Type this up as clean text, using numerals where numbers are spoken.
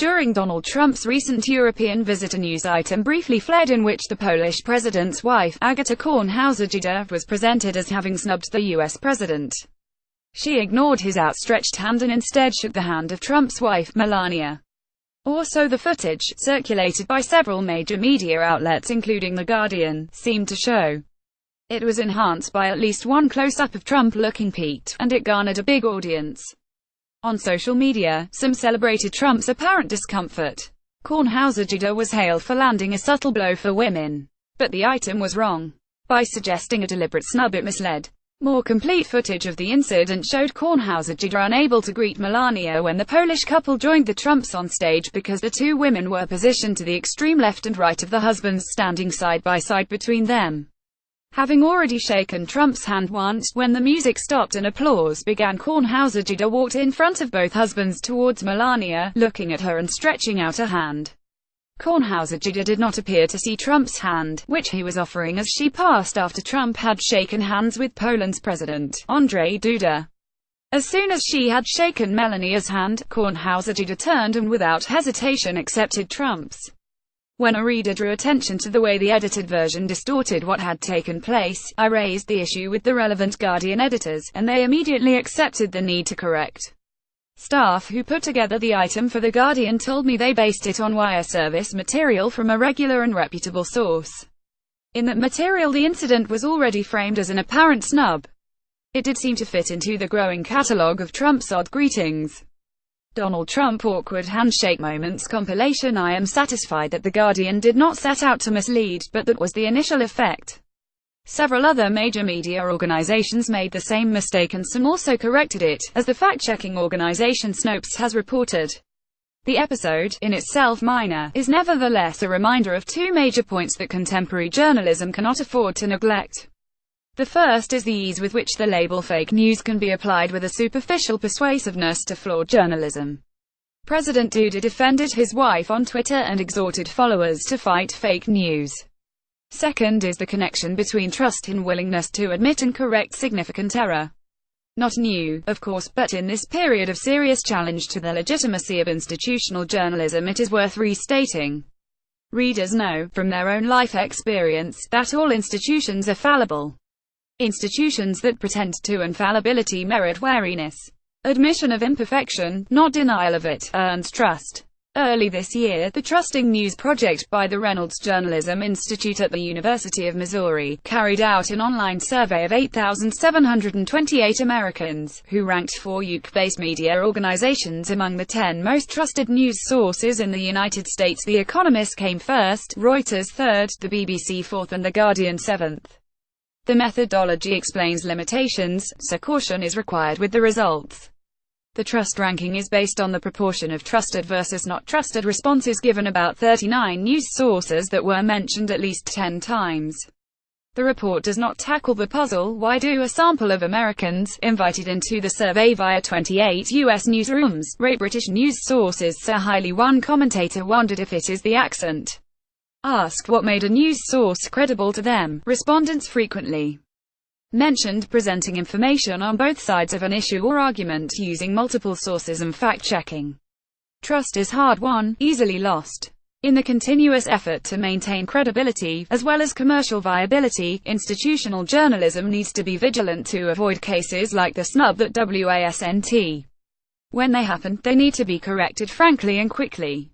During Donald Trump's recent European visit, a news item briefly fled in which the Polish president's wife, Agata Kornhauser-Dziedzic, was presented as having snubbed the U.S. president. She ignored his outstretched hand and instead shook the hand of Trump's wife, Melania. Also, the footage, circulated by several major media outlets including The Guardian, seemed to show. It was enhanced by at least one close-up of Trump looking peaked, and it garnered a big audience. On social media, some celebrated Trump's apparent discomfort. Kornhauser-Dziedzic was hailed for landing a subtle blow for women. But the item was wrong. By suggesting a deliberate snub, it misled. More complete footage of the incident showed Kornhauser-Dziedzic unable to greet Melania when the Polish couple joined the Trumps on stage because the two women were positioned to the extreme left and right of the husbands, standing side by side between them. Having already shaken Trump's hand once, when the music stopped and applause began, Kornhauser-Dziedzic walked in front of both husbands towards Melania, looking at her and stretching out a hand. Kornhauser-Dziedzic did not appear to see Trump's hand, which he was offering as she passed after Trump had shaken hands with Poland's president, Andrzej Duda. As soon as she had shaken Melania's hand, Kornhauser-Dziedzic turned and without hesitation accepted Trump's. When a reader drew attention to the way the edited version distorted what had taken place, I raised the issue with the relevant Guardian editors, and they immediately accepted the need to correct. Staff who put together the item for The Guardian told me they based it on wire service material from a regular and reputable source. In that material, the incident was already framed as an apparent snub. It did seem to fit into the growing catalogue of Trump's odd greetings. Donald Trump awkward handshake moments compilation. I am satisfied that The Guardian did not set out to mislead, but that was the initial effect. Several other major media organizations made the same mistake and some also corrected it, as the fact-checking organization Snopes has reported. The episode, in itself minor, is nevertheless a reminder of two major points that contemporary journalism cannot afford to neglect. The first is the ease with which the label fake news can be applied with a superficial persuasiveness to flawed journalism. President Duda defended his wife on Twitter and exhorted followers to fight fake news. Second is the connection between trust and willingness to admit and correct significant error. Not new, of course, but in this period of serious challenge to the legitimacy of institutional journalism, it is worth restating. Readers know, from their own life experience, that all institutions are fallible. Institutions that pretend to infallibility merit wariness. Admission of imperfection, not denial of it, earns trust. Early this year, the Trusting News Project by the Reynolds Journalism Institute at the University of Missouri carried out an online survey of 8,728 Americans, who ranked 4 UK-based media organizations among the 10 most trusted news sources in the United States. The Economist came first, Reuters third, the BBC fourth, and The Guardian seventh. The methodology explains limitations, so caution is required with the results. The trust ranking is based on the proportion of trusted versus not trusted responses given about 39 news sources that were mentioned at least 10 times. The report does not tackle the puzzle, why do a sample of Americans, invited into the survey via 28 US newsrooms, rate British news sources so highly? One commentator wondered if it is the accent. Asked what made a news source credible to them, respondents frequently mentioned presenting information on both sides of an issue or argument using multiple sources and fact-checking. Trust is hard-won, easily lost. In the continuous effort to maintain credibility, as well as commercial viability, institutional journalism needs to be vigilant to avoid cases like the snub that wasn't. When they happen, they need to be corrected frankly and quickly.